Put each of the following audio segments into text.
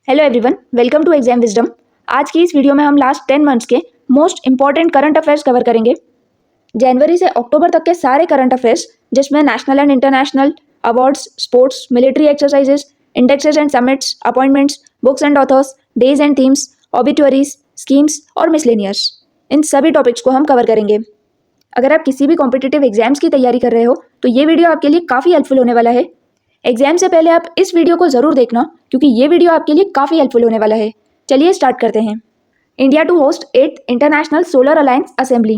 Hello everyone, welcome to exam wisdom. आज की इस वीडियो में हम लास्ट 10 मंथ्स के most important current affairs cover करेंगे। जनवरी से अक्टूबर तक के सारे करंट अफेयर्स, जिसमें national and international awards, sports, military exercises, indexes and summits, appointments, books and authors, days and themes, obituaries, schemes और मिसलेनियस, इन सभी टॉपिक्स को हम कवर करेंगे। अगर आप किसी भी कॉम्पिटिटिव एग्जाम्स की तैयारी कर रहे हो तो ये वीडियो आपके लिए काफ़ी हेल्पफुल होने वाला है। एग्जाम से पहले आप इस वीडियो को जरूर देखना, क्योंकि ये वीडियो आपके लिए काफ़ी हेल्पफुल होने वाला है। चलिए स्टार्ट करते हैं। India to host 8th International Solar Alliance Assembly.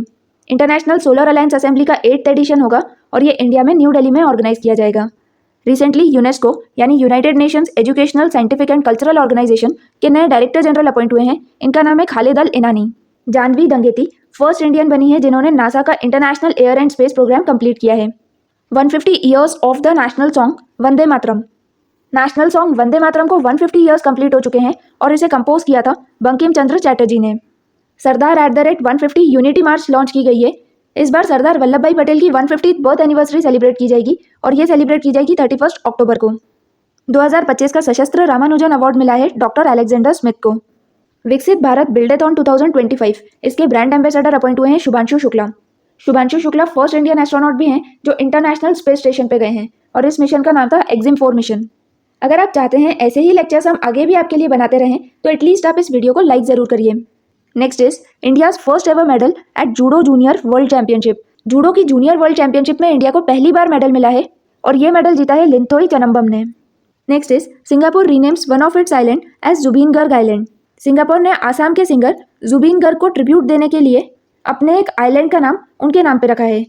International Solar Alliance Assembly का 8th एडिशन होगा और ये इंडिया में न्यू दिल्ली में ऑर्गेनाइज किया जाएगा। रिसेंटली यूनेस्को यानी United Nations Educational, Scientific and Cultural Organisation के नए डायरेक्टर जनरल अपॉइंट हुए हैं। इनका नाम है Khalid Al Anani. Jahnavi Dangeti first Indian बनी है जिन्होंने नासा का international air and space program complete किया है। 150 years of the national song Vande Mataram. National song Vande Mataram को 150 ईयर्स कंप्लीट हो चुके हैं और इसे कंपोज किया था बंकिम चंद्र चैटर्जी ने। सरदार @150 यूनिटी मार्च लॉन्च की गई है। इस बार सरदार वल्लभ भाई पटेल की 150th बर्थ एनिवर्सरी सेलिब्रेट की जाएगी और ये सेलिब्रेट की जाएगी 31 अक्टूबर को। 2025 का सशस्त्र रामानुजन अवार्ड मिला है डॉक्टर अलेक्जेंडर स्मिथ को। विकसित भारत बिल्डेथॉन 2025, इसके ब्रांड एम्बेसडर अपॉइंट हुए हैं Shubhanshu Shukla. Shubhanshu Shukla first Indian astronaut भी हैं जो इंटरनेशनल स्पेस स्टेशन पे गए हैं और इस मिशन का नाम था EXIM-4 मिशन। अगर आप चाहते हैं ऐसे ही लेक्चर्स हम आगे भी आपके लिए बनाते रहें तो एटलीस्ट आप इस वीडियो को लाइक जरूर करिए। Next is India's first ever medal at judo junior world championship. Judo की जूनियर वर्ल्ड चैंपियनशिप में इंडिया को पहली बार मेडल मिला है और ये मेडल जीता है लिंथोई चनम्बम ने। Next is Singapore renames one of its island as Zubeen Garg island. Singapore ने आसाम के सिंगर जुबीन गर्ग को ट्रिब्यूट देने के लिए अपने एक आइलैंड का नाम उनके नाम पे रखा है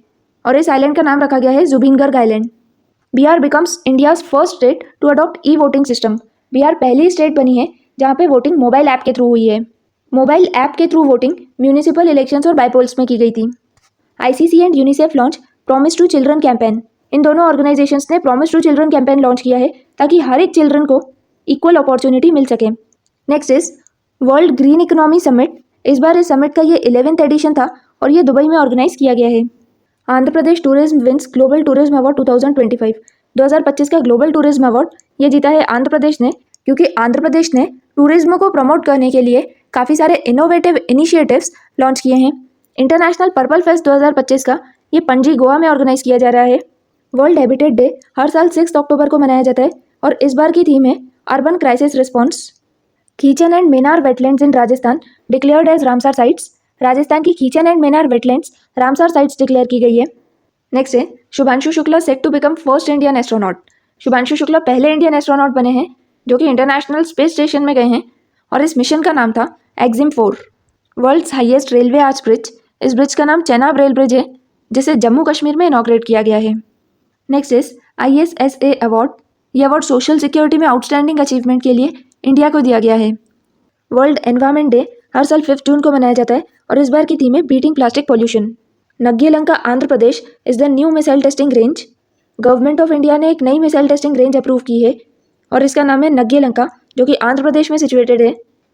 और इस आइलैंड का नाम रखा गया है Zubeen Garg island. Bihar becomes India's first state to adopt E voting system. Bihar पहली स्टेट बनी है जहाँ पे वोटिंग मोबाइल ऐप के थ्रू हुई है। मोबाइल ऐप के थ्रू वोटिंग म्यूनिसिपल इलेक्शंस और बाईपोल्स में की गई थी। ICC and UNICEF launch promise to children campaign. इन दोनों ऑर्गेनाइजेशंस ने promise to children campaign launch किया है ताकि हर एक चिल्ड्रन को इक्वल अपॉर्चुनिटी मिल सके। Next is world green economy summit. इस बार इस समिट का ये 11th एडिशन था और ये दुबई में ऑर्गेनाइज किया गया है। Andhra Pradesh tourism wins global tourism award 2025। 2025 का ग्लोबल टूरिज्म अवार्ड ये जीता है आंध्र प्रदेश ने, क्योंकि आंध्र प्रदेश ने टूरिज्म को प्रमोट करने के लिए काफ़ी सारे इनोवेटिव इनिशिएटिव्स लॉन्च किए हैं। इंटरनेशनल पर्पल फेस्ट 2025 का ये पणजी गोवा में ऑर्गेनाइज किया जा रहा है। वर्ल्ड हैबिटेट डे हर साल 6 अक्टूबर को मनाया जाता है और इस बार की थीम है urban crisis response. Khichan and Menar wetlands in Rajasthan declared as Ramsar sites. Rajasthan की Khichan and Menar wetlands Ramsar sites declare की गई है। नेक्स्ट है Shubhanshu Shukla set to become first Indian astronaut. Shubhanshu Shukla पहले इंडियन एस्ट्रोनॉट बने हैं जो कि इंटरनेशनल स्पेस स्टेशन में गए हैं और इस मिशन का नाम था EXIM-4। World's highest railway arch bridge. इस ब्रिज का नाम चेनाब रेल ब्रिज है जिसे जम्मू कश्मीर में इनॉग्रेट किया गया है। Next is ISSA award. ये अवार्ड सोशल सिक्योरिटी में आउटस्टैंडिंग अचीवमेंट के लिए इंडिया को दिया गया है। वर्ल्ड एनवायरमेंट डे हर साल 5 जून को मनाया जाता है और इस बार की थीम है beating plastic pollution. Nagayalanka Andhra Pradesh is the new missile testing range. Government of India ने एक नई मिसाइल टेस्टिंग रेंज अप्रूव की है और इसका नाम है नग्गीलंका, जो कि आंध्र प्रदेश में सिचुएटेड है।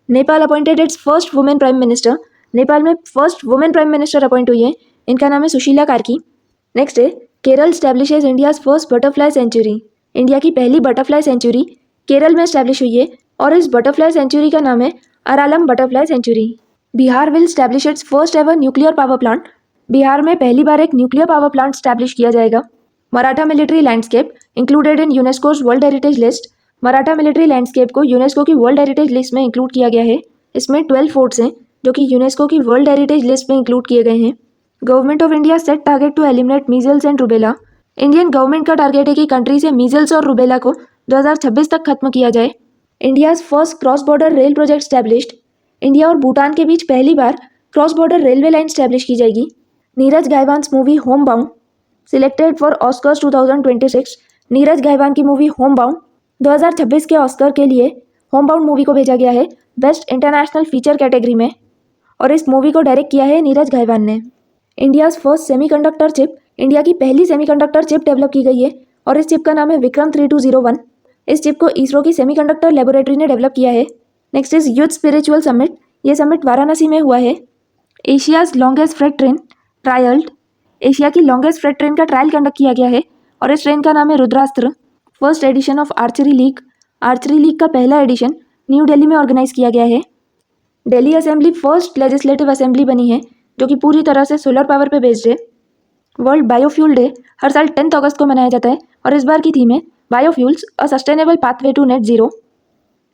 Nepal appointed its first women prime minister. Nepal में first women prime minister appoint हुई है, इनका नाम है सुशीला कार्की। नेक्स्ट है Kerala establishes India's first butterfly sanctuary. India की पहली बटरफ्लाई सेंचुरी केरल में स्टैब्लिश हुई है और इस बटरफ्लाई सेंचुरी का नाम है Aralam butterfly sanctuary. Bihar will establish its first ever nuclear power plant. Bihar में पहली बार एक न्यूक्लियर पावर प्लांट स्टैब्लिश किया जाएगा। Maratha military landscape included in UNESCO's world heritage list. Maratha military landscape को यूनेस्को की वर्ल्ड हेरिटेज लिस्ट में इंक्लूड किया गया है। इसमें 12 फोर्ट्स हैं जो कि यूनेस्को की वर्ल्ड हेरिटेज लिस्ट में इंक्लूड किए गए हैं। Government of India set target to eliminate measles and rubella. Indian government का टारगेट है कि कंट्री से मीजल्स और रूबेला को 2026 तक खत्म किया जाए। India's first cross border rail project established. India और भूटान के बीच पहली बार cross border railway line establish की जाएगी। Neeraj Ghaywan's movie home bound selected for Oscars 2026। Neeraj Ghaywan की मूवी होम बाउंड 2026 के ऑस्कर के लिए होम बाउंड मूवी को भेजा गया है बेस्ट इंटरनेशनल फीचर कैटेगरी में और इस मूवी को डायरेक्ट किया है नीरज गायवान ने। India's first semiconductor chip. India की पहली सेमीकंडक्टर चिप डेवलप की गई है और इस चिप का नाम है विक्रम 3201। इस चिप को इसरो की सेमीकंडक्टर लेबोरेटरी ने डेवलप किया है। Next is youth spiritual summit. ये समिट वाराणसी में हुआ है। Asia's longest freight train trialled. Asia की लॉन्गेस्ट फ्रेट ट्रेन का ट्रायल कंडक्ट किया गया है और इस ट्रेन का नाम है Rudrastra. First edition of archery league. Archery league का पहला एडिशन न्यू दिल्ली में ऑर्गेनाइज किया गया है। Delhi assembly first legislative assembly बनी है जो कि पूरी तरह से सोलर पावर पे बेस्ड है। वर्ल्ड बायोफ्यूल डे हर साल 10 अगस्त को मनाया जाता है और इस बार की थीम है biofuels a sustainable pathway to net zero.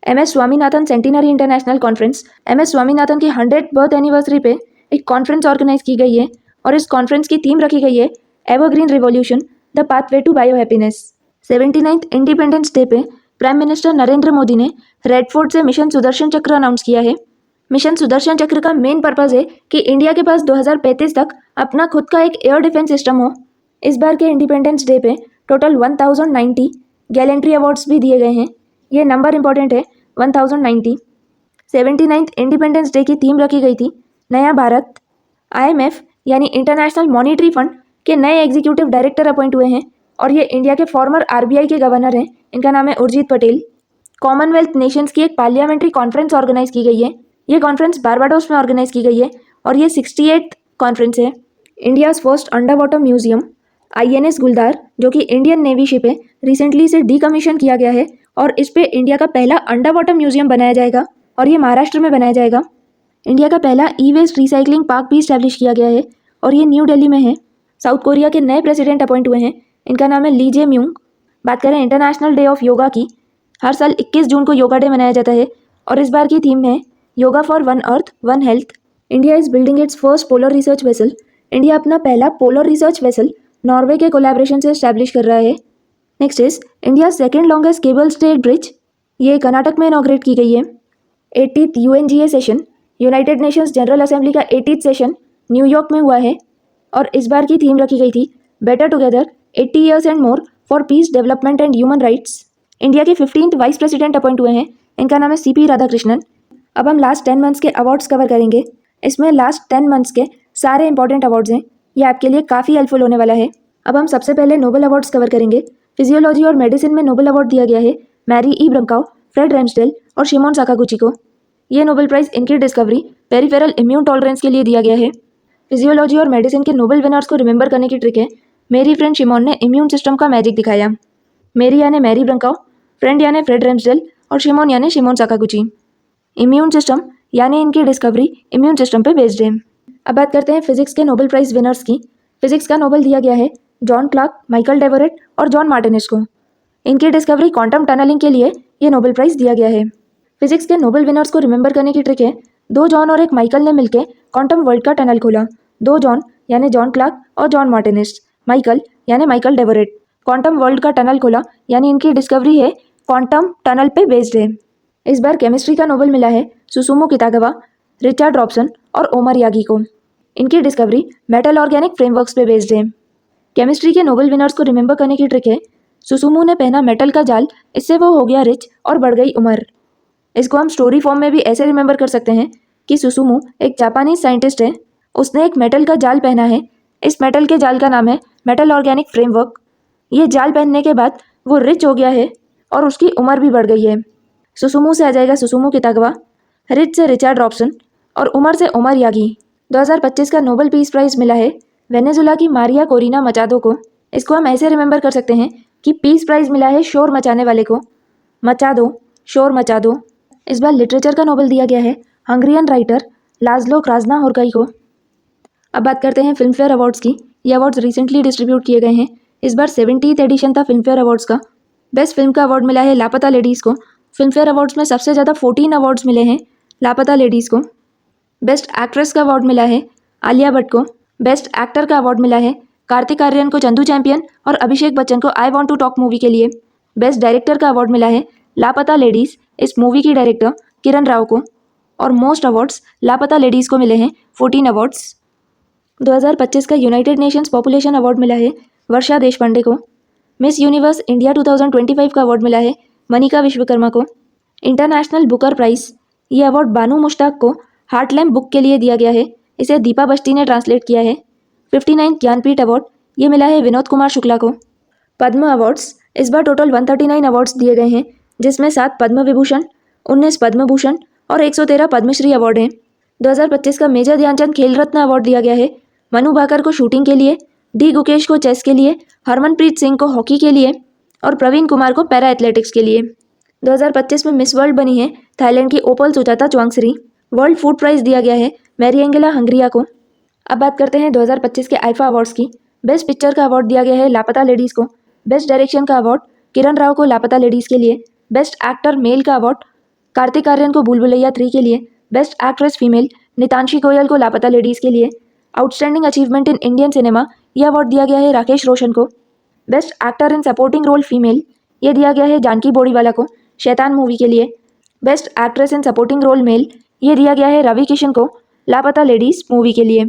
MS Swaminathan centenary international conference MS Swaminathan की 100th बर्थ एनिवर्सरी पे एक कॉन्फ्रेंस ऑर्गेनाइज की गई है और इस कॉन्फ्रेंस की थीम रखी गई है evergreen revolution the pathway to bio happiness. 79th Independence Day पे प्राइम मिनिस्टर नरेंद्र मोदी ने रेड फोर्ट से मिशन सुदर्शन चक्र अनाउंस किया है। मिशन सुदर्शन चक्र का मेन पर्पज है कि इंडिया के पास 2035 तक अपना खुद का एक एयर डिफेंस सिस्टम हो। इस बार के इंडिपेंडेंस डे पे टोटल 1090 गैलेंट्री अवार्ड्स भी दिए गए हैं। ये नंबर इंपॉर्टेंट है 1090। 79th इंडिपेंडेंस डे की थीम रखी गई थी नया भारत। IMF यानी इंटरनेशनल मॉनिटरी फंड के नए एग्जीक्यूटिव डायरेक्टर अपॉइंट हुए हैं और ये इंडिया के फॉर्मर RBI के गवर्नर हैं। इनका नाम है उर्जित पटेल। कॉमनवेल्थ नेशंस की एक पार्लियामेंट्री कॉन्फ्रेंस ऑर्गेनाइज की गई है। ये कॉन्फ्रेंस बारबाडोस में ऑर्गेनाइज की गई है और ये 68th कॉन्फ्रेंस है। India's first under water museum INS गुलदार जो कि इंडियन नेवी शिप है, रिसेंटली इसे डीकमीशन किया गया है और इस पे इंडिया का पहला अंडर वाटर म्यूजियम बनाया जाएगा और ये महाराष्ट्र में बनाया जाएगा। इंडिया का पहला ई-वेस्ट रिसाइकलिंग पार्क भी इस्टेब्लिश किया गया है और ये न्यू दिल्ली में है। साउथ कोरिया के नए प्रेसिडेंट अपॉइंट हुए हैं। इनका नाम है ली जे म्यूंग। बात करें इंटरनेशनल डे ऑफ योगा की, हर साल 21 जून को योगा डे मनाया जाता है और इस बार की थीम है yoga for one earth one health. India is building it's first polar research vessel. India अपना पहला पोलर रिसर्च वेसल नॉर्वे के कोलैबोरेशन से इस्टेब्लिश कर रहा है। Next is India second longest cable stayed bridge. ये कर्नाटक में इनॉग्रेट की गई है। 80th UNGA session, United Nations general assembly का 80th सेशन न्यूयॉर्क में हुआ है और इस बार की थीम रखी गई थी better together 80 years and more for piece development and human rights. India के 15th वाइस प्रेसिडेंट अपॉइंट हुए हैं। इनका नाम है CP राधाकृष्णन। अब हम लास्ट 10 मंथ्स के अवार्ड्स कवर करेंगे। इसमें लास्ट 10 मंथ्स के सारे इंपॉर्टेंट अवार्ड्स हैं। ये आपके लिए काफ़ी हेल्पफुल होने वाला है। अब हम सबसे पहले नोबेल अवार्ड्स कवर करेंगे। फिजियोलॉजी और मेडिसिन में नोबेल अवार्ड दिया गया है मैरी ई ब्रंकाउ, फ्रेड रैम्सडेल और शिमोन साकागुची को। ये नोबेल प्राइज़ इनकी डिस्कवरी पेरिफेरल इम्यून टॉलरेंस के लिए दिया गया है। फिजियोलॉजी और मेडिसिन के नोबेल विनर्स को रिमेंबर करने की ट्रिक है मेरी फ्रेंड शिमोन ने इम्यून सिस्टम का मैजिक दिखाया। मेरी यानी मैरी ब्रंकाउ, फ्रेंड यानी फ्रेड रैम्सडेल और शिमोन यानी शिमोन साकागुची। इम्यून सिस्टम यानी इनकी डिस्कवरी इम्यून सिस्टम पे बेस्ड है। अब बात करते हैं फिजिक्स के नोबेल प्राइज़ विनर्स की। फिजिक्स का नोबेल दिया गया है जॉन क्लार्क, माइकल डेवरेट और जॉन मार्टिनेज को। इनकी डिस्कवरी क्वांटम टनलिंग के लिए ये नोबेल प्राइज़ दिया गया है। फिजिक्स के नोबेल विनर्स को रिमेंबर करने की ट्रिक है 2 जॉन और 1 माइकल ने मिलकर क्वांटम वर्ल्ड का टनल खोला। 2 जॉन यानी जॉन क्लार्क और जॉन मार्टिनेज, माइकल यानी माइकल डेवरेट, क्वांटम वर्ल्ड का टनल खोला यानी इनकी डिस्कवरी है क्वांटम टनल पे बेस्ड है। इस बार केमिस्ट्री का नोबेल मिला है सुसुमो कितागावा, रिचर्ड रॉबसन और ओमर यागी को। इनकी डिस्कवरी मेटल ऑर्गेनिक फ्रेमवर्क्स पे बेस्ड है। केमिस्ट्री के नोबेल विनर्स को रिमेंबर करने की ट्रिक है सुसुमो ने पहना मेटल का जाल, इससे वो हो गया रिच और बढ़ गई उम्र। इसको हम स्टोरी फॉर्म में भी ऐसे रिमेंबर कर सकते हैं कि सुसुमो एक जापानीज साइंटिस्ट है, उसने एक मेटल का जाल पहना है। इस मेटल के जाल का नाम है मेटल ऑर्गेनिक फ्रेमवर्क। ये जाल पहनने के बाद वो रिच हो गया है और उसकी उम्र भी बढ़ गई है। सुसुमो से आ जाएगा सुसुमो कितागावा, रिच से रिचर्ड रॉबसन और उमर से ओमर यागी। 2025 का नोबेल पीस प्राइज़ मिला है वेनेजुला की मारिया कोरिना मचादो को। इसको हम ऐसे रिमेंबर कर सकते हैं कि पीस प्राइज़ मिला है शोर मचाने वाले को, मचादो, शोर मचादो। इस बार लिटरेचर का नोबेल दिया गया है हंगरियन राइटर लाज्लो क्रास्नाहोर्काई को। अब बात करते हैं फिल्म फेयर अवार्ड्स की। ये अवार्ड्स रिसेंटली डिस्ट्रीब्यूट किए गए हैं। इस बार 70th एडिशन था फिल्म फेयर अवार्ड्स का। बेस्ट फिल्म का अवार्ड मिला है लापता लेडीज़ को। फिल्म फेयर अवार्ड्स में सबसे ज़्यादा 14 अवार्ड्स मिले हैं लापता लेडीज़ को। बेस्ट एक्ट्रेस का अवार्ड मिला है आलिया भट्ट को। बेस्ट एक्टर का अवार्ड मिला है कार्तिक आर्यन को चंदू चैंपियन और अभिषेक बच्चन को I want to talk movie के लिए। बेस्ट डायरेक्टर का अवार्ड मिला है लापता लेडीज़, इस मूवी की डायरेक्टर किरण राव को। और मोस्ट अवार्ड्स लापता लेडीज़ को मिले हैं 14 अवार्ड्स। 2025 का यूनाइटेड नेशंस पॉपुलेशन अवार्ड मिला है वर्षा देशपांडे को। मिस यूनिवर्स इंडिया 2025 का अवार्ड मिला है मनिका विश्वकर्मा को। इंटरनेशनल बुकर प्राइज़, ये अवार्ड बानू मुश्ताक को हार्टलैम्प बुक के लिए दिया गया है। इसे दीपा बस्ती ने ट्रांसलेट किया है। 59th ज्ञानपीठ अवार्ड, ये मिला है विनोद कुमार शुक्ला को। पद्म अवार्ड्स, इस बार टोटल 139 अवार्ड्स दिए गए हैं जिसमें 7 पद्म विभूषण, 19 पद्म भूषण और 113 पद्मश्री अवार्ड हैं। 2025 का मेजर ध्यानचंद खेल रत्न अवार्ड दिया गया है मनु भाकर को शूटिंग के लिए, डी गुकेश को चेस के लिए, हरमनप्रीत सिंह को हॉकी के लिए और प्रवीण कुमार को पैरा एथलेटिक्स के लिए। 2025 में मिस वर्ल्ड बनी है थाईलैंड की ओपल सुजाता चुआंगसरी। वर्ल्ड फूड प्राइज़ दिया गया है मैरिएंगेला हंगरिया को। अब बात करते हैं 2025 के आईफा अवार्ड्स की। बेस्ट पिक्चर का अवार्ड दिया गया है लापता लेडीज़ को। बेस्ट डायरेक्शन का अवार्ड किरण राव को लापता लेडीज़ के लिए। बेस्ट एक्टर मेल का अवार्ड कार्तिक आर्यन को भूल भुलैया 3 के लिए। Best actress female Nitanshi Goel को लापता लेडीज़ के लिए। Outstanding achievement in Indian cinema यह अवार्ड दिया गया है राकेश रोशन को। Best actor in supporting role female ये दिया गया है जानकी बोरीवाला को शैतान मूवी के लिए। Best actress in supporting role male ये दिया गया है रवि किशन को लापता लेडीज़ मूवी के लिए।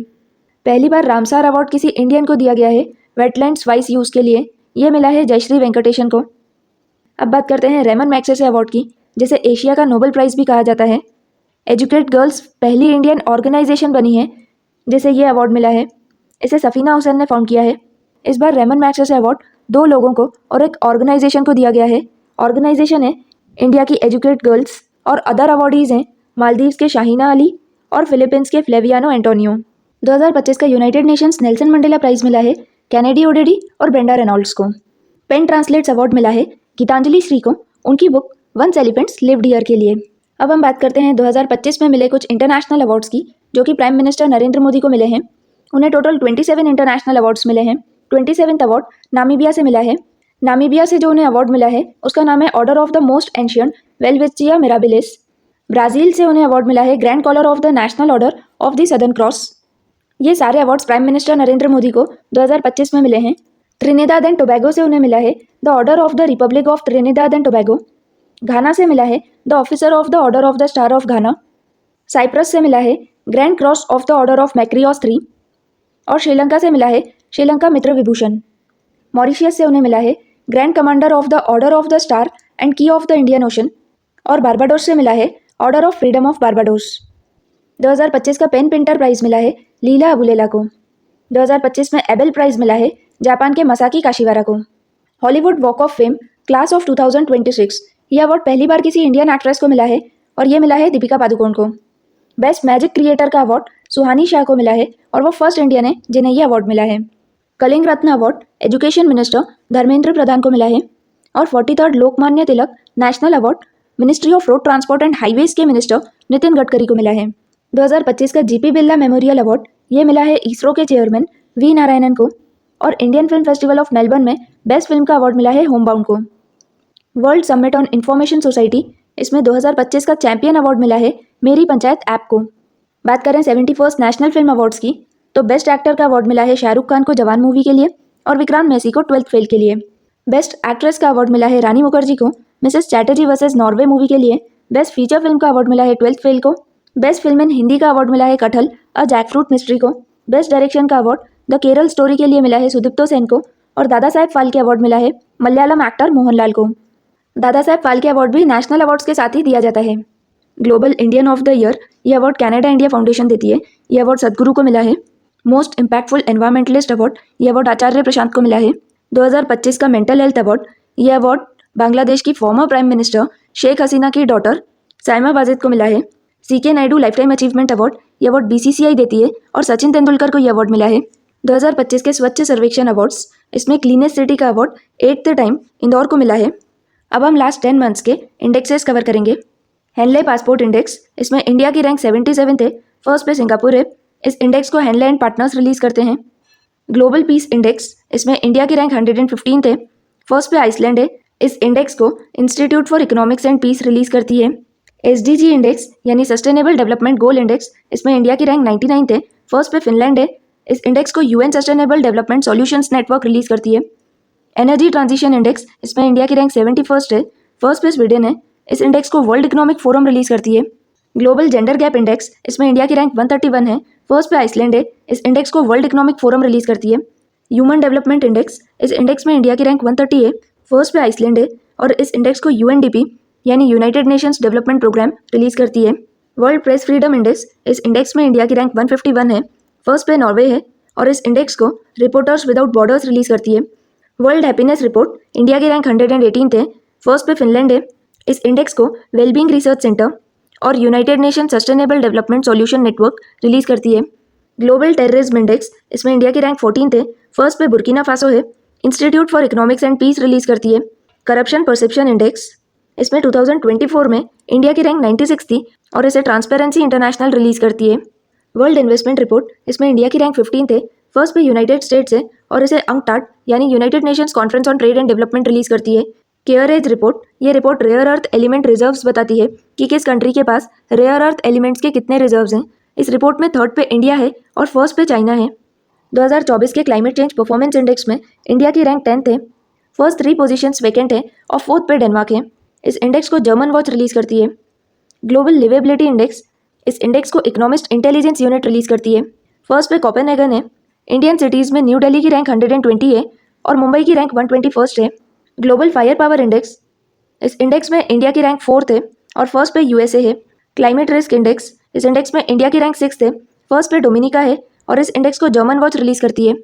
पहली बार रामसार अवार्ड किसी इंडियन को दिया गया है वेटलैंड्स वाइस यूज़ के लिए। ये मिला है जयश्री वेंकटेशन को। अब बात करते हैं रेमन मैग्सेसे अवार्ड की, जिसे एशिया का नोबेल प्राइज़ भी कहा जाता है। एजुकेट गर्ल्स पहली इंडियन ऑर्गेनाइजेशन बनी है जिसे ये अवार्ड मिला है। इसे सफीना हुसैन ने फाउंड किया है। इस बार रेमन मैग्सेसे अवार्ड 2 लोगों को और एक ऑर्गेनाइजेशन को दिया गया है। ऑर्गेनाइजेशन है इंडिया की एजुकेट गर्ल्स और अदर अवार्डीज़ हैं मालदीव्स के शाहीना अली और फिलीपींस के फ्लेवियानो एंटोनियो। 2025 का United Nations Nelson Mandela prize मिला है कैनेडी ओडेडी और ब्रेंडा रेनॉल्ड्स को। पेन ट्रांसलेट्स अवार्ड मिला है गीतांजलि श्री को उनकी book once elephants lived here के लिए। अब हम बात करते हैं 2025 में मिले कुछ इंटरनेशनल अवार्ड्स की, जो कि प्राइम मिनिस्टर नरेंद्र मोदी को मिले हैं। उन्हें टोटल 27 इंटरनेशनल अवार्ड्स मिले हैं। 27वां अवार्ड नामीबिया से मिला है। नामीबिया से जो उन्हें अवार्ड मिला है उसका नाम है order of the most ancient Welwitschia mirabilis. Brazil से उन्हें अवार्ड मिला है grand collar of the national order of the southern cross. ये सारे awards prime minister Narendra Modi को 2025 में मिले हैं। ट्रिनिदाद एंड टोबैगो से उन्हें मिला है the order of the republic of Trinidad and Tobago. Ghana से मिला है the officer of the order of the star of Ghana. Cyprus से मिला है grand cross of the order of Makarios 3। और श्रीलंका से मिला है श्रीलंका मित्र विभूषण। मॉरिशियस से उन्हें मिला है grand commander of the order of the star and की ऑफ द इंडियन ओशन। और बारबाडोस से मिला है order of freedom of Barbados. 2025 का पेन प्रिंटर प्राइज़ मिला है लीला अबुलेला को। 2025 में एबेल प्राइज़ मिला है जापान के मसाकी काशिवारा को। Hollywood walk of fame class of 2026 यह अवार्ड पहली बार किसी इंडियन एक्ट्रेस को मिला है और ये मिला है दीपिका पादुकोण को। बेस्ट मैजिक क्रिएटर का अवार्ड सुहानी शाह को मिला है और वो फर्स्ट इंडियन है जिन्हें यह अवार्ड मिला है। कलिंग रत्न award education minister Dharmendra Pradhan को मिला है। और 43rd Lokmanya Tilak national award ministry of road transport and highways के मिनिस्टर नितिन गडकरी को मिला है। 2025 का जीपी बिरला मेमोरियल अवार्ड ये मिला है इसरो के चेयरमैन वी नारायणन को। और Indian film festival of Melbourne में बेस्ट फिल्म का अवार्ड मिला है होमबाउंड को। World summit on information society इसमें 2025 का चैंपियन अवार्ड मिला है मेरी पंचायत ऐप को। बात करें 71st नेशनल फिल्म अवार्ड्स की, तो बेस्ट एक्टर का अवार्ड मिला है शाहरुख खान को जवान मूवी के लिए और विक्रांत मैसी को 12th फेल के लिए। बेस्ट एक्ट्रेस का अवार्ड मिला है रानी मुखर्जी को Mrs Chatterjee versus Norway movie के लिए। बेस्ट फीचर फिल्म का अवार्ड मिला है 12th फेल को। बेस्ट फिल्म इन हिंदी का अवार्ड मिला है कटहल अ जैकफ्रूट मिस्ट्री को। बेस्ट डायरेक्शन का अवार्ड द केरल स्टोरी के लिए मिला है सुदीप्तो सेन को। और दादा साहेब फाल्के अवार्ड मिला है मलयालम एक्टर मोहनलाल को। दादा साहेब फाल्के अवार्ड भी नेशनल अवार्ड्स के साथ ही दिया जाता है। Global Indian of the year ये अवार्ड कनाडा इंडिया फाउंडेशन देती है। ये अवार्ड सदगुरु को मिला है। मोस्ट इम्पैक्टफुल एनवायरमेंटलिस्ट अवार्ड ये अवार्ड आचार्य प्रशांत को मिला है। 2025 का मेंटल हेल्थ अवार्ड ये अवार्ड बांग्लादेश की former prime minister Sheikh Hasina की डॉटर साइमा वाजिद को मिला है। CK Naidu life time achievement award ये अवार्ड बीसीसीआई देती है और सचिन तेंदुलकर को यह अवार्ड मिला है। 2025 के स्वच्छ सर्वेक्षण अवार्ड्स इसमें क्लीनेस्ट सिटी का अवार्ड 8th टाइम इंदौर को मिला है। अब हम लास्ट 10 मंथ्स के इंडेक्सेस कवर करेंगे। हेनले पासपोर्ट इंडेक्स इसमें इंडिया की रैंक 77 है। फर्स्ट पे सिंगापुर है। इस इंडेक्स को हेनले एंड पार्टनर्स रिलीज करते हैं। ग्लोबल पीस इंडेक्स इसमें इंडिया की रैंक 115 है। फर्स्ट पे आइसलैंड है। इस इंडेक्स को institute for economics and peace release करती है। SDG इंडेक्स यानी सस्टेनेबल डेवलपमेंट गोल इंडेक्स इसमें इंडिया की रैंक 99 है। फर्स्ट पे फिनलैंड है। इस इंडेक्स को UN sustainable development solutions network release करती है। एनर्जी ट्रांजिशन इंडेक्स इसमें इंडिया की रैंक 71 है। फर्स्ट पे स्वीडन है। इस इंडेक्स को वर्ल्ड इकोनॉमिक फोरम रिलीज करती है। ग्लोबल जेंडर गैप इंडेक्स इसमें इंडिया की रैंक 131 है। फर्स्ट पे आइसलैंड है। इस इंडेक्स को वर्ल्ड इकोनॉमिक फोरम रिलीज करती है। ह्यूमन डेवलपमेंट इंडेक्स इस इंडेक्स में इंडिया की रैंक 130 है। फर्स्ट पे आइसलैंड है और इस इंडेक्स को UNDP यानी United Nations development programme release करती है। वर्ल्ड प्रेस फ्रीडम इंडेक्स इस इंडेक्स में इंडिया की रैंक 151 है। फर्स्ट पे नॉर्वे है और इस इंडेक्स को रिपोर्टर्स विदाउट बॉर्डर्स रिलीज करती है। वर्ल्ड हैप्पीनेस रिपोर्ट इंडिया की रैंक 118 है। फर्स्ट पे फिनलैंड है। इस इंडेक्स को वेलबींग रिसर्च सेंटर और United Nation sustainable development solution network release करती है। ग्लोबल टेररिज्म इंडेक्स इसमें इंडिया की रैंक 14 है। फर्स्ट पे बुर्किना फासो है। Institute for economics and peace release करती है। करप्शन परसेप्शन इंडेक्स इसमें 2024 में इंडिया की रैंक 96 थी और इसे ट्रांसपेरेंसी इंटरनेशनल रिलीज करती है। वर्ल्ड इन्वेस्टमेंट रिपोर्ट, इसमें इंडिया की रैंक 15 थे, फर्स्ट पे यूनाइटेड स्टेट्स है और इसे अंकटाड यानी United Nations conference on trade and development release करती है। केयरेज रिपोर्ट, ये report rare earth element reserves बताती है कि किस कंट्री के पास रेयर अर्थ एलिमेंट्स के कितने रिजर्व्स हैं। इस रिपोर्ट में थर्ड पे इंडिया है और फर्स्ट पे चाइना है। 2024 के क्लाइमेट चेंज परफॉर्मेंस इंडेक्स में इंडिया की रैंक 10th है, फर्स्ट 3 पोजीशंस वैकेंट है और फोर्थ पे डेनमार्क है। इस इंडेक्स को जर्मन वॉच रिलीज करती है। ग्लोबल लिवेबिलिटी इंडेक्स, इस इंडेक्स को इकोनॉमिस्ट इंटेलिजेंस यूनिट रिलीज करती है। फर्स्ट पे कोपेनहेगन है। इंडियन सिटीज़ में न्यू दिल्ली की रैंक 120 है और मुंबई की रैंक 121 है। ग्लोबल फायर पावर इंडेक्स, इस इंडेक्स में इंडिया की रैंक 4th है और फर्स्ट पे यूएसए है। क्लाइमेट रिस्क इंडेक्स, इस इंडेक्स में इंडिया की रैंक 6th है, फर्स्ट पे डोमिनिका है और इस इंडेक्स को जर्मन वॉच रिलीज करती है।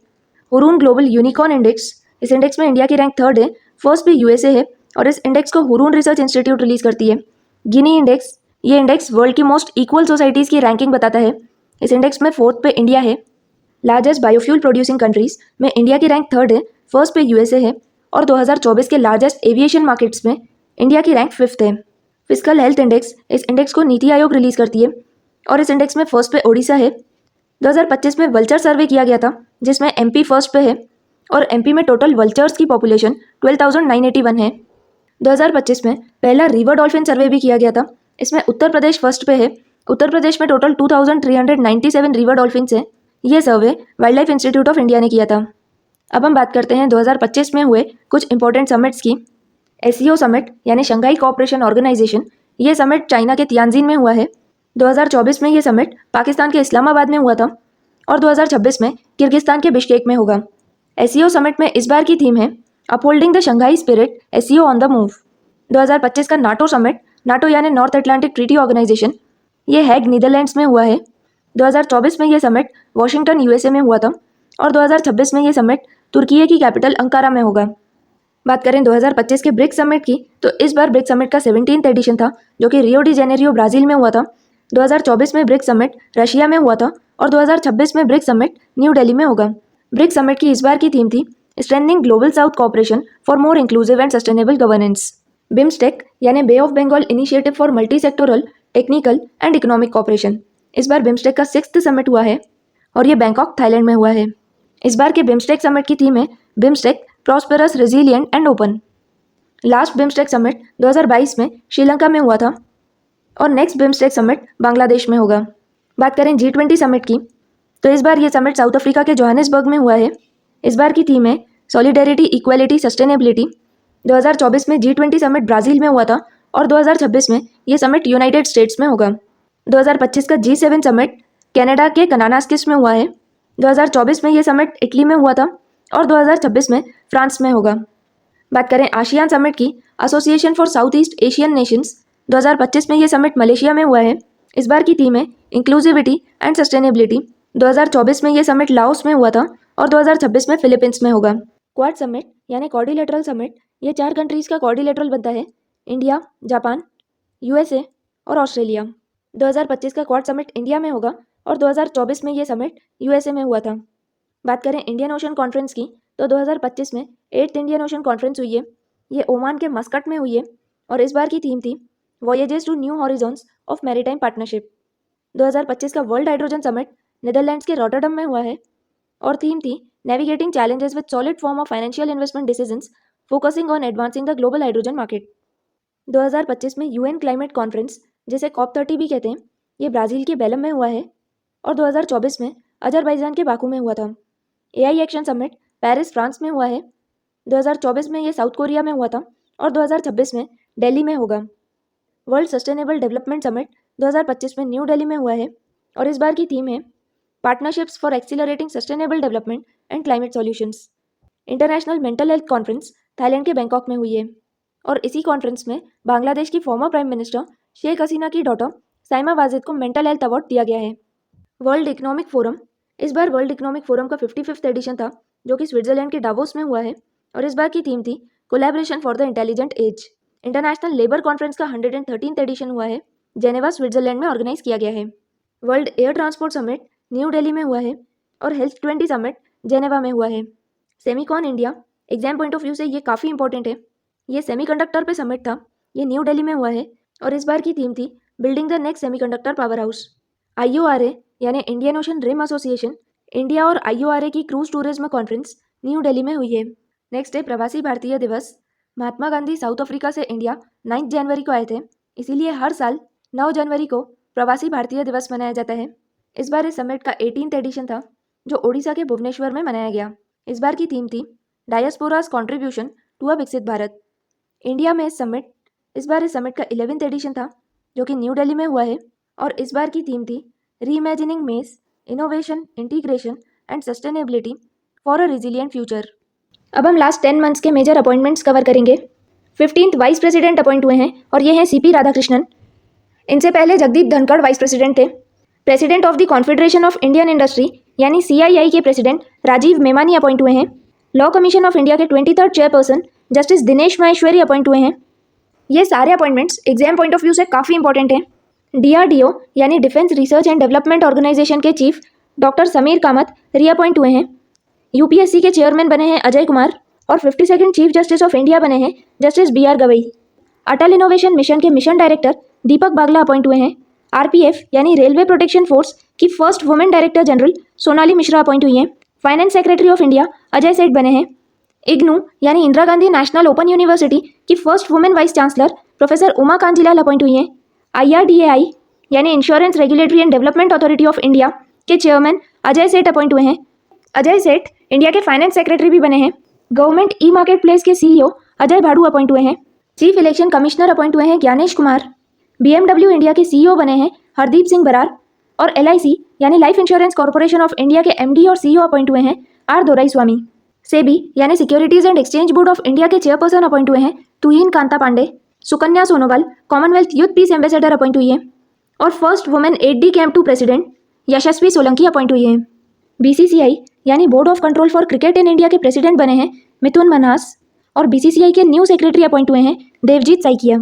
हुरून ग्लोबल यूनिकॉर्न इंडेक्स, इस इंडेक्स में इंडिया की रैंक 3rd है, फर्स्ट पे यूएसए है और इस इंडेक्स को हुरून रिसर्च इंस्टीट्यूट रिलीज करती है। गिनी इंडेक्स, ये इंडेक्स वर्ल्ड की मोस्ट इक्वल सोसाइटीज़ की रैंकिंग बताता है। इस इंडेक्स में 4th पे इंडिया है। लार्जेस्ट बायोफ्यूल प्रोड्यूसिंग कंट्रीज में इंडिया की रैंक 3rd है, फर्स्ट पे यूएसए है और 2024 के लार्जेस्ट एविएशन मार्केट्स में इंडिया की रैंक 5th है। फिजिकल हेल्थ इंडेक्स, इस इंडेक्स को नीति आयोग रिलीज करती है और इस इंडेक्स में फर्स्ट पे ओडिशा है। 2025 में वल्चर सर्वे किया गया था जिसमें एमपी फर्स्ट पे है और एमपी में टोटल वल्चर्स की पॉपुलेशन 12,981 है। 2025 में पहला रिवर डॉल्फिन सर्वे भी किया गया था, इसमें उत्तर प्रदेश फर्स्ट पे है। उत्तर प्रदेश में टोटल 2,397 रिवर डॉल्फिन्स हैं। ये survey wildlife institute of India ने किया था। अब हम बात करते हैं 2025 में हुए कुछ इंपॉर्टेंट समिट्स की। एससीओ समिट यानी शंघाई कोऑपरेशन ऑर्गेनाइजेशन, ये समिट चाइना के तियानजिन में हुआ है। 2024 में ये समिट पाकिस्तान के इस्लामाबाद में हुआ था और 2026 में किर्गिस्तान के बिश्केक में होगा। एससीओ समिट में इस बार की थीम है upholding the Shanghai spirit, SCO on the move. 2025 का नाटो समिट, नाटो यानी नॉर्थ अटलांटिक ट्रीटी ऑर्गेनाइजेशन, ये हैग नीदरलैंड्स में हुआ है। 2024 में ये समिट वॉशिंगटन यूएसए में हुआ था और 2026 में ये समिट तुर्की की कैपिटल अंकारा में होगा। बात करें 2025 के ब्रिक्स समिट की, तो इस बार ब्रिक्स समिट का 17th एडिशन था जो कि रियो डी जेनेरियो ब्राज़ील में हुआ था। 2024 में ब्रिक्स समिट रशिया में हुआ था और 2026 में ब्रिक्स समिट न्यू दिल्ली में होगा। ब्रिक्स समिट की इस बार की थीम थी strengthening global south cooperation for more inclusive and sustainable governance. BIMSTEC यानी bay of Bengal initiative for multi sectoral technical and economic cooperation, इस बार बिम्स्टेक का 6th समिट हुआ है और ये बैंकॉक थाईलैंड में हुआ है। इस बार के बिम्स्टेक समिट की थीम है BIMSTEC prosperous, resilient and open. Last BIMSTEC summit 2022 में श्रीलंका में हुआ था और नेक्स्ट बिम्स्टेक समिट बांग्लादेश में होगा। बात करें G20 समिट की, तो इस बार ये समिट साउथ अफ्रीका के जोहानिसबर्ग में हुआ है। इस बार की थीम है सॉलिडेरिटी, इक्वालिटी, सस्टेनेबिलिटी। 2024 में G20 समिट ब्राज़ील में हुआ था और 2026 में ये समिट यूनाइटेड स्टेट्स में होगा। 2025 का G7 समिट कनाडा के कनानास्किस में हुआ है। 2024 में ये समिट इटली में हुआ था और 2026 में फ्रांस में होगा। बात करें आसियान समिट की, association for south east Asian Nations, 2025 में ये समिट मलेशिया में हुआ है। इस बार की थीम है इंक्लूसिविटी एंड सस्टेनेबिलिटी। 2024 में ये समिट लाओस में हुआ था और 2026 में फिलीपींस में होगा। क्वाड समिट यानी क्वाड्रिलेटरल समिट, ये 4 कंट्रीज़ का क्वाड्रिलेटरल बनता है, इंडिया, जापान, यूएसए और ऑस्ट्रेलिया। 2025 का क्वाड समिट इंडिया में होगा और 2024 में ये समिट यूएसए में हुआ था। बात करें इंडियन ओशन कॉन्फ्रेंस की, तो 2025 में 8th इंडियन ओशन कॉन्फ्रेंस हुई है। ये ओमान के मस्कट में हुई है और इस बार की थीम थी voyages to new horizons of maritime partnership. 2025 का वर्ल्ड हाइड्रोजन समिट नीदरलैंड्स के रॉटरडम में हुआ है और थीम थी navigating challenges with solid form of financial investment decisions focusing on advancing the global hydrogen market. 2025 में यूएन क्लाइमेट कॉन्फ्रेंस, जिसे COP30 भी कहते हैं, ये ब्राज़ील के बेलम में हुआ है और 2024 में अजरबैजान के बाकू में हुआ था। AI action summit Paris, France में हुआ है। 2024 में ये साउथ कोरिया में हुआ था और 2026 में दिल्ली में होगा। वर्ल्ड सस्टेनेबल डेवलपमेंट समिट 2025 में न्यू दिल्ली में हुआ है और इस बार की थीम है partnerships for accelerating sustainable development and climate solutions. International mental health conference Thailand के बैंकॉक में हुई है और इसी कॉन्फ्रेंस में बांग्लादेश की former prime minister Sheikh Hasina की डॉटर साइमा वाजिद को मेंटल हेल्थ अवार्ड दिया गया है। वर्ल्ड इकोनॉमिक फोरम, इस बार वर्ल्ड इकोनॉमिक फोरम का 55th एडिशन था जो कि स्विट्जरलैंड के डावोस में हुआ है और इस बार की थीम थी collaboration for the intelligent age. International labour conference का 113th एडिशन हुआ है, जेनेवा, स्विट्जरलैंड में ऑर्गेनाइज किया गया है। World air transport summit new Delhi में हुआ है और हेल्थ 20 समिट जेनेवा में हुआ है। Semicon India, exam point of view से ये काफ़ी इंपॉर्टेंट है। ये सेमीकंडक्टर पे समिट था ये न्यू दिल्ली में हुआ है और इस बार की थीम थी building the next semiconductor powerhouse. IORA यानी Indian ocean rim association, India और IORA की cruise tourism conference new Delhi में हुई है। नेक्स्ट है प्रवासी भारतीय दिवस। महात्मा गांधी साउथ अफ्रीका से इंडिया 9 जनवरी को आए थे, इसीलिए हर साल 9 जनवरी को प्रवासी भारतीय दिवस मनाया जाता है। इस बार इस समिट का 18th एडिशन था जो ओडिशा के भुवनेश्वर में मनाया गया। इस बार की थीम थी डायस्पोरास कॉन्ट्रीब्यूशन टू अ विकसित भारत। इंडिया में इस बार इस समिट का 11th एडिशन था जो कि न्यू दिल्ली में हुआ है और इस बार की थीम थी reimagining mess, innovation, integration and sustainability for a resilient future. अब हम लास्ट 10 मंथ्स के मेजर अपॉइंटमेंट्स कवर करेंगे। 15th वाइस प्रेसिडेंट अपॉइंट हुए हैं और ये हैं CP राधाकृष्णन। इनसे पहले जगदीप धनखड़ वाइस प्रेसिडेंट थे। President of the confederation of Indian industry यानी CII के प्रेसिडेंट राजीव मेमानी अपॉइंट हुए हैं। लॉ कमीशन ऑफ इंडिया के 23rd chairperson justice Dinesh Maheshwari appoint हुए हैं। ये सारे appointments exam point of view से काफ़ी इंपॉर्टेंट हैं। DRDO यानी defence research and development organisation के chief doctor Sameer Kamat reappoint हुए हैं। UPSC के चेयरमैन बने हैं अजय कुमार और 52nd chief justice of India बने हैं justice BR Gavai. Atal innovation mission के mission director Deepak Bagla appoint हुए हैं। RPF यानी रेलवे प्रोटेक्शन फोर्स की first women director general Sonali Mishra appoint हुई हैं। Finance secretary of India Ajay Seth बने हैं। IGNOU यानी Indira Gandhi national open university की first women vice chancellor professor Uma Kanjilal appoint हुई हैं। IRDAI यानी insurance regulatory and development authority of India के चेयरमैन अजय सेठ अपॉइंट हुए हैं। अजय सेठ इंडिया के फाइनेंस सेक्रेटरी भी बने हैं। गवर्नमेंट मार्केट प्लेस के CEO अजय भाड़ू अपॉइंट हुए हैं। चीफ इलेक्शन कमिश्नर अपॉइंट हुए हैं ज्ञानेश कुमार। BMW इंडिया के CEO बने हैं हरदीप सिंह बरार और LIC यानी life insurance corporation of India के MD और CEO अपॉइंट हुए हैं R दोराईस्वामी। SEBI यानी securities and exchange board of India के चेयरपर्सन अपॉइंट हुए हैं Tuhin Kanta Pandey. Sukanya Sonowal commonwealth youth peace ambassador appoint हुई है और first women 8D camp 2 president Yashasvi Solanki appoint हुई है। BCCI यानी board of control for cricket in India के प्रेसिडेंट बने हैं मिथुन मन्हास और BCCI के न्यू सेक्रेटरी अपॉइंट हुए हैं देवजीत साइकिया।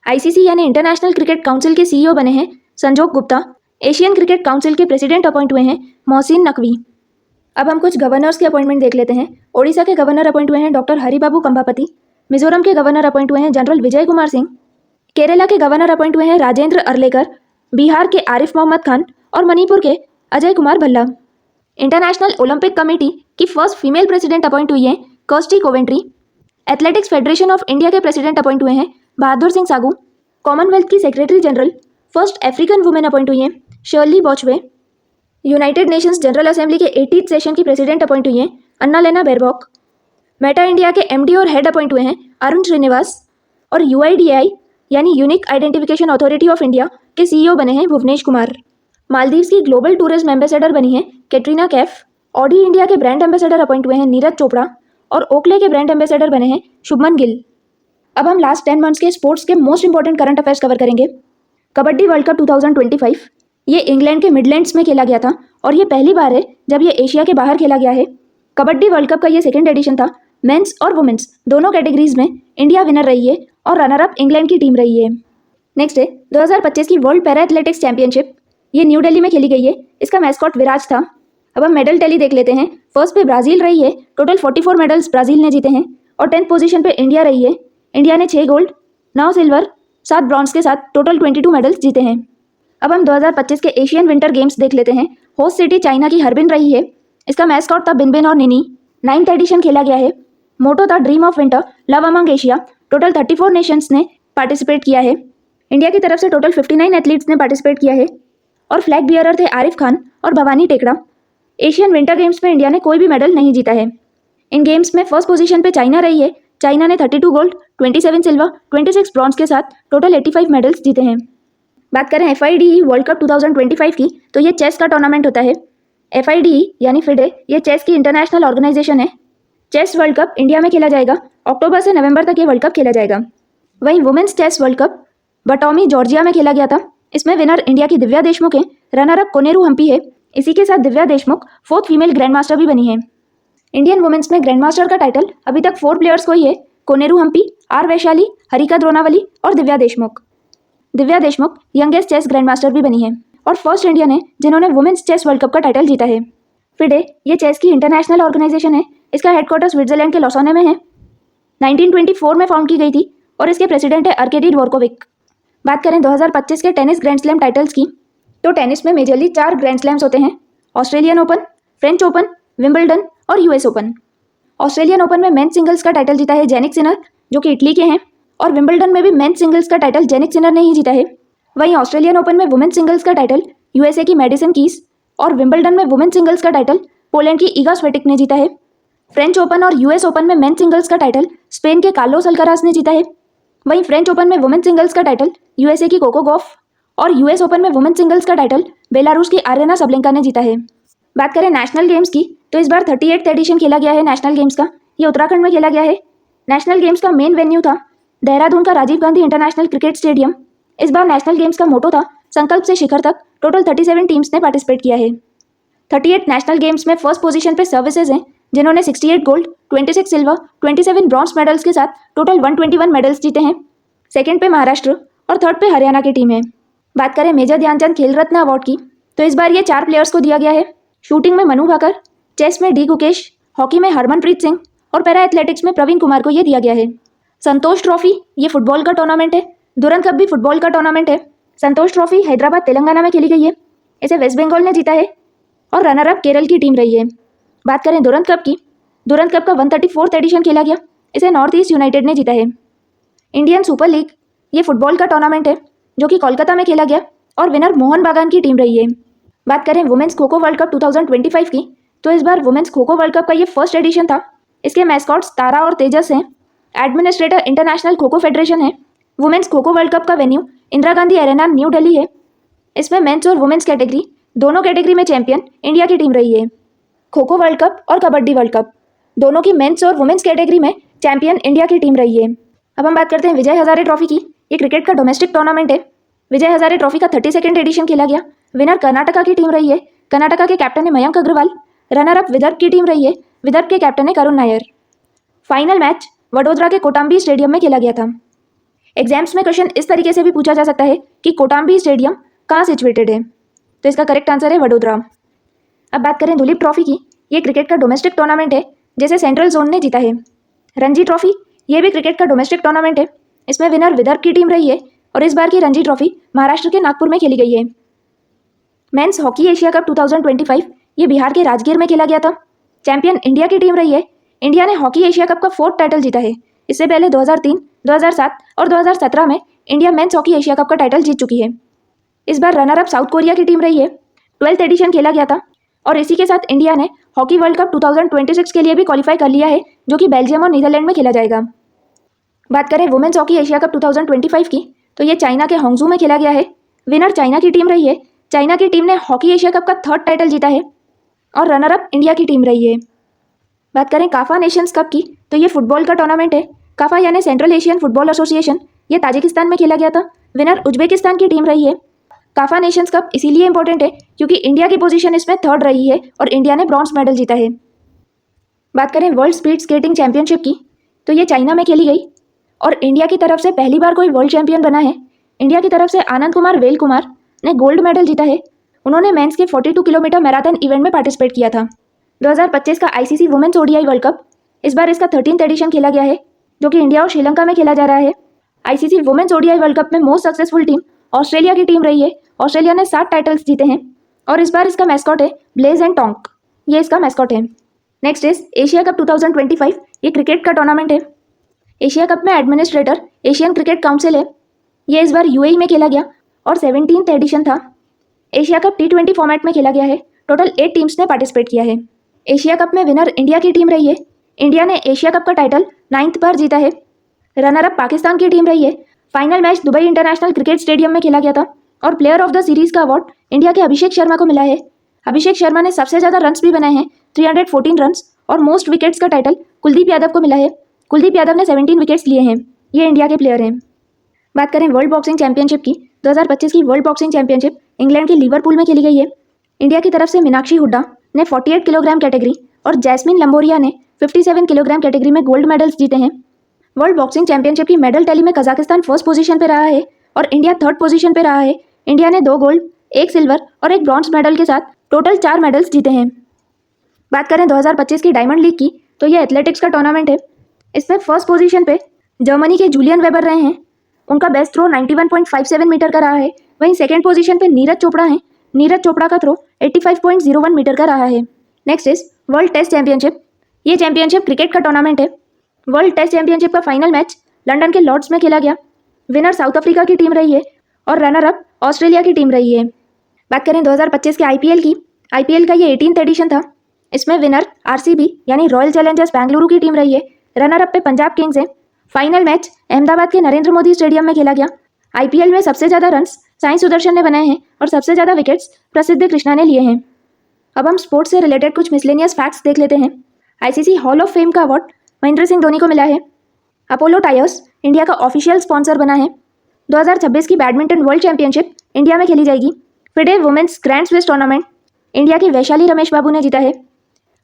ICC यानी इंटरनेशनल क्रिकेट काउंसिल के CEO बने हैं संजोग गुप्ता। एशियन क्रिकेट काउंसिल के प्रेसिडेंट अपॉइंट हुए हैं मोहसिन नकवी। अब हम कुछ गवर्नर्स के अपॉइंटमेंट देख लेते हैं। ओडिशा के गवर्नर अपॉइंट हुए हैं डॉक्टर हरिबाबू कंभापति। मिजोरम के गवर्नर अपॉइंट हुए हैं जनरल विजय कुमार सिंह। केरला के गवर्नर अपॉइंट हुए हैं राजेंद्र अर्लेकर। बिहार के आरिफ मोहम्मद खान और मणिपुर के Ajay Kumar Bhalla. International Olympic committee की फर्स्ट फीमेल प्रेसिडेंट अपॉइंट हुई हैं Kirsty Coventry. Athletics federation of India के प्रेसिडेंट अपॉइंट हुए हैं बहादुर सिंह सागू। कॉमनवेल्थ की secretary general first African women appoint हुई हैं Shirley Botchwey. United Nations general assembly के 80th सेशन की प्रेसिडेंट अपॉइंट हुई हैं अन्नालेना बेरबॉक। मेटा इंडिया के MD और हेड अपॉइंट हुए हैं अरुण श्रीनिवास और UIDAI यानी unique identification authority of India के CEO बने हैं भुवनेश कुमार। मालदीव्स की ग्लोबल टूरिज्म एम्बेसडर बनी है कैटरीना कैफ। ऑडी इंडिया के ब्रांड एम्बेसडर अपॉइंट हुए हैं नीरज चोपड़ा और ओकले के ब्रांड एम्बेसडर बने हैं शुभमन गिल। अब हम लास्ट 10 मंथ्स के स्पोर्ट्स के most important current affairs cover करेंगे। कबड्डी वर्ल्ड कप 2025 ये इंग्लैंड के मिडलैंड्स में खेला गया था और ये पहली बार है जब ये एशिया के बाहर खेला गया है। कबड्डी वर्ल्ड कप का ये सेकेंड एडिशन था। मेंस और वुमेन्स दोनों कैटेगरीज में इंडिया विनर रही है और रनर अप इंग्लैंड की टीम रही है। नेक्स्ट है 2025 की वर्ल्ड पैरा एथलेटिक्स चैंपियनशिप। ये न्यू दिल्ली में खेली गई है। इसका मैस्कॉट विराज था। अब हम मेडल टैली देख लेते हैं। फर्स्ट पे ब्राजील रही है, टोटल 44 मेडल्स ब्राजील ने जीते हैं और 10th पोजीशन पे इंडिया रही है। इंडिया ने 6 गोल्ड, 9 सिल्वर, 7 ब्रॉन्ज के साथ टोटल 22 मेडल्स जीते हैं। अब हम 2025 के एशियन विंटर गेम्स देख लेते हैं। होस्ट सिटी चाइना की हरबिन रही है। इसका मैस्कॉट था बिनबिन और निनी। 9th एडिशन खेला गया है। मोटो था dream of winter, love among Asia. Total 34 Nations ने पार्टिसिपेट किया है। इंडिया की तरफ से टोटल 59 एथलीट्स ने पार्टिसिपेट किया है और फ्लैग बियरर थे आरिफ खान और Bhavani Tekda. Asian winter games में इंडिया ने कोई भी मेडल नहीं जीता है। इन गेम्स में फर्स्ट पोजीशन पे चाइना रही है। चाइना ने 32 गोल्ड, 27 सिल्वर, 26 ब्रॉन्ज के साथ टोटल 85 मेडल्स जीते हैं। बात करें FIDE वर्ल्ड कप 2025 की तो ये चेस का टूर्नामेंट होता है। FIDE यानी फिडे ये चेस की इंटरनेशनल ऑर्गेनाइजेशन है। चेस वर्ल्ड कप इंडिया में खेला जाएगा। अक्टूबर से नवंबर तक ये वर्ल्ड कप खेला जाएगा। वहीं women's chess world cup Batumi Georgia में खेला गया था। इसमें विनर इंडिया की दिव्या देशमुख है। रनर अप कोनेरू हम्पी है। इसी के साथ Divya Deshmukh 4th female grand master भी बनी है। इंडियन वुमेन्स में ग्रैंड मास्टर का टाइटल अभी तक 4 प्लेयर्स को ही है, कोनेरू हम्पी, R वैशाली, हरिका द्रोणावली और Divya Deshmukh. Divya Deshmukh youngest chess grandmaster भी बनी है और फर्स्ट इंडियन है जिन्होंने वुमेन्स चेस वर्ल्ड कप का टाइटल जीता है। फिडे ये चेस की इंटरनेशनल ऑर्गेनाइजेशन है। इसका हेडक्वार्टर स्विट्जरलैंड के लॉसोने में है। 1924 में फाउंड की गई थी और इसके प्रेसिडेंट है अर्केडी ड्वोरकोविक। बात करें 2025 के टेनिस ग्रैंड स्लैम टाइटल्स की, तो टेनिस में मेजरली 4 ग्रैंड स्लैम्स होते हैं, Australian open, French open, Wimbledon और यूएस ओपन। ऑस्ट्रेलियन ओपन में मेंस सिंगल्स का टाइटल जीता है जेनिक सिनर जो कि इटली के हैं, और विंबलडन में भी मेंस सिंगल्स का टाइटल जेनिक सिनर ने ही जीता है। वहीं ऑस्ट्रेलियन ओपन में वुमेन्स सिंगल्स का टाइटल यूएसए की मेडिसन कीस और विंबलडन में वुमेन्स सिंगल्स का टाइटल पोलैंड की ईगा स्विएटेक ने जीता है। फ्रेंच ओपन और यूएस ओपन में मेंस सिंगल्स का टाइटल स्पेन के कार्लोस अल्काराज ने जीता है। वहीं फ्रेंच ओपन में वुमेन्स सिंगल्स का टाइटल यूएसए की कोको गॉफ और यूएस ओपन में वुमेन्स सिंगल्स का टाइटल बेलारूस की आर्यना सबलेंका ने जीता है। बात करें नेशनल गेम्स की, तो इस बार 38th एडिशन खेला गया है नेशनल गेम्स का। ये उत्तराखंड में खेला गया है। नेशनल गेम्स का मेन वेन्यू था देहरादून का Rajiv Gandhi international cricket stadium. इस बार नेशनल गेम्स का मोटो था संकल्प से शिखर तक। टोटल 37 टीम्स ने पार्टिसिपेट किया है। 38 नेशनल गेम्स में फर्स्ट पोजीशन पे सर्विसेज हैं जिन्होंने 68 गोल्ड, 26 सिल्वर, 27 ब्रॉन्ज मेडल्स के साथ टोटल 121 मेडल्स जीते हैं। सेकंड पे महाराष्ट्र और थर्ड पे हरियाणा की टीम है। बात करें मेजर ध्यानचंद खेल रत्न अवार्ड की, तो इस बार ये 4 प्लेयर्स को दिया गया है। शूटिंग में मनु भाकर, चेस में डी गुकेश, हॉकी में हरमनप्रीत सिंह और पैरा एथलेटिक्स में प्रवीण कुमार को ये दिया गया है। संतोष ट्रॉफी ये फुटबॉल का टूर्नामेंट है। दुरंत कप भी फुटबॉल का टूर्नामेंट है। संतोष ट्रॉफी हैदराबाद तेलंगाना में खेली गई है। इसे वेस्ट बंगाल ने जीता है और रनर अप केरल की टीम रही है। बात करें दुरंत कप की, दुरंत कप का 134th एडिशन खेला गया। इसे नॉर्थ ईस्ट यूनाइटेड ने जीता है। इंडियन सुपर लीग ये फुटबॉल का टूर्नामेंट है जो कि कोलकाता में खेला गया और विनर मोहन बागान की टीम रही है। बात करें women's kho kho world cup 2025 की, तो इस बार women's kho kho world cup का ये फर्स्ट एडिशन था। इसके मैस्कॉट्स तारा और तेजस हैं। Administrator international kho kho federation है। Women's kho kho world cup का venue Indira Gandhi arena new Delhi है। इसमें मेंस और वुमेन्स कैटेगरी दोनों कैटेगरी में चैंपियन इंडिया की टीम रही है। खो खो वर्ल्ड कप और कबड्डी वर्ल्ड कप दोनों की मेंस और वुमेन्स कैटेगरी में चैंपियन इंडिया की टीम रही है। अब हम बात करते हैं विजय हजारे ट्रॉफी की। ये क्रिकेट का डोमेस्टिक टूर्नामेंट है। विजय हजारे ट्रॉफी का 32nd एडिशन खेला गया। विनर कर्नाटका की टीम रही है। कर्नाटका के कैप्टन है मयंक अग्रवाल। रनर अप विदर्भ की टीम रही है। विदर्भ के कैप्टन है करुण नायर। फाइनल मैच वडोदरा के कोटाम्बी स्टेडियम में खेला गया था। एग्जाम्स में क्वेश्चन इस तरीके से भी पूछा जा सकता है कि कोटाम्बी स्टेडियम कहाँ सिचुएटेड है, तो इसका करेक्ट आंसर है वडोदरा। अब बात करें दुलीप ट्रॉफी की। ये क्रिकेट का डोमेस्टिक टूर्नामेंट है जिसे सेंट्रल जोन ने जीता है। रणजी ट्रॉफी ये भी क्रिकेट का डोमेस्टिक टूर्नामेंट है। इसमें विनर विदर्भ की टीम रही है और इस बार की रणजी ट्रॉफी महाराष्ट्र के नागपुर में खेली गई है। मेंस हॉकी एशिया कप 2025 ये बिहार के राजगीर में खेला गया था। चैंपियन इंडिया की टीम रही है। इंडिया ने हॉकी एशिया कप का 4th टाइटल जीता है। इससे पहले 2003, 2007 और 2017 में India men's hockey Asia cup का टाइटल जीत चुकी है। इस बार रनर अप साउथ कोरिया की टीम रही है। 12th एडिशन खेला गया था और इसी के साथ इंडिया ने हॉकी वर्ल्ड कप 2026 के लिए भी क्वालिफाई कर लिया है जो कि बेल्जियम और नीदरलैंड में खेला जाएगा। बात करें वुमेन्स हॉकी एशिया कप 2025 की, तो ये चाइना के होंगजू में खेला गया है। विनर चाइना की टीम रही है। चाइना की टीम ने हॉकी एशिया कप का 3rd टाइटल जीता है और रनर अप इंडिया की टीम रही है। बात करें काफा नेशंस कप की, तो ये फुटबॉल का टूर्नामेंट है। काफा यानी सेंट्रल एशियन फुटबॉल एसोसिएशन ये ताजिकिस्तान में खेला गया था। विनर उज्बेकिस्तान की टीम रही है। काफा नेशंस कप इसीलिए इंपॉर्टेंट है क्योंकि इंडिया की पोजीशन इसमें 3rd रही है और इंडिया ने ब्रॉन्ज मेडल जीता है। बात करें वर्ल्ड स्पीड स्केटिंग चैंपियनशिप की, तो ये चाइना में खेली गई और इंडिया की तरफ से पहली बार कोई वर्ल्ड चैंपियन बना है। इंडिया की तरफ से आनंद कुमार वेल कुमार ने गोल्ड मेडल जीता है। उन्होंने मेंस के 42 किलोमीटर मैराथन इवेंट में पार्टिसिपेट किया था। 2025 का ICC women's ODI world cup इस बार इसका 13th एडिशन खेला गया है जो कि इंडिया और श्रीलंका में खेला जा रहा है। ICC women's ODI world cup में मोस्ट सक्सेसफुल टीम ऑस्ट्रेलिया की टीम रही है। ऑस्ट्रेलिया ने 7 टाइटल्स जीते हैं और इस बार इसका मैस्कॉट है ब्लेज एंड टोंक, ये इसका मैस्कॉट है। Next is Asia cup 2025। ये क्रिकेट का टूर्नामेंट है। एशिया कप में एडमिनिस्ट्रेटर एशियन क्रिकेट काउंसिल है। ये इस बार यूएई में खेला गया और 17th एडिशन था। एशिया कप T20 फॉर्मेट में खेला गया है। टोटल 8 टीम्स ने पार्टिसिपेट किया है। एशिया कप में विनर इंडिया की टीम रही है। इंडिया ने एशिया कप का टाइटल 9th बार जीता है। रनर अप पाकिस्तान की टीम रही है। Final match Dubai international cricket stadium में खेला गया था और प्लेयर ऑफ द सीरीज का अवार्ड इंडिया के अभिषेक शर्मा को मिला है। अभिषेक शर्मा ने सबसे ज़्यादा रन्स भी बनाए हैं 314 रन्स और मोस्ट विकेट्स का टाइटल कुलदीप यादव को मिला है। कुलदीप यादव ने 17 विकेट्स लिए हैं। ये इंडिया के प्लेयर हैं। बात करें वर्ल्ड बॉक्सिंग चैंपियनशिप की, 2025 की वर्ल्ड बॉक्सिंग चैंपियनशिप इंग्लैंड के लिवरपूल में खेली गई है। इंडिया की तरफ से मीनाक्षी हुड्डा ने 48 किलोग्राम कैटेगरी और जैस्मिन लंबोरिया ने 57 किलोग्राम कैटेगरी में गोल्ड मेडल्स जीते हैं। वर्ल्ड बॉक्सिंग चैंपियनशिप की मेडल टैली में कजाकिस्तान फर्स्ट पोजीशन पे रहा है और इंडिया 3rd पोजीशन पे रहा है। इंडिया ने 2 गोल्ड, 1 सिल्वर और 1 ब्रॉन्ज मेडल के साथ टोटल 4 मेडल्स जीते हैं। बात करें 2025 की डायमंड लीग की, तो ये एथलेटिक्स का टूर्नामेंट है। इसमें फर्स्ट पोजीशन पे जर्मनी के जूलियन वेबर रहे हैं, उनका बेस्ट थ्रो 91.57 मीटर का रहा है। वहीं सेकेंड पोजीशन पे नीरज चोपड़ा हैं, नीरज चोपड़ा का थ्रो 85.01 मीटर का रहा है। Next is world test championship. ये चैंपियनशिप क्रिकेट का टूर्नामेंट है। वर्ल्ड टेस्ट चैंपियनशिप का फाइनल मैच लंदन के लॉर्ड्स में खेला गया। विनर साउथ अफ्रीका की टीम रही है और रनर अप ऑस्ट्रेलिया की टीम रही है। बात करें 2025 के आईपीएल की, आईपीएल का ये 18th एडिशन था। इसमें विनर आरसीबी यानी रॉयल चैलेंजर्स बेंगलुरु की टीम रही है। रनर अप पे पंजाब किंग्स है। फाइनल मैच अहमदाबाद के नरेंद्र मोदी स्टेडियम में खेला गया। आईपीएल में सबसे ज़्यादा रन्स साई सुदर्शन ने बनाए हैं और सबसे ज़्यादा विकेट्स प्रसिद्ध कृष्णा ने लिए हैं। अब हम स्पोर्ट्स से रिलेटेड कुछ मिसलेनियस फैक्ट्स देख लेते हैं। आईसीसी हॉल ऑफ फेम का अवार्ड महेंद्र सिंह धोनी को मिला है। अपोलो टायर्स इंडिया का ऑफिशियल स्पॉन्सर बना है। 2026 की बैडमिंटन वर्ल्ड चैंपियनशिप इंडिया में खेली जाएगी। FIDE women's grand Swiss tournament India की वैशाली रमेश बाबू ने जीता है।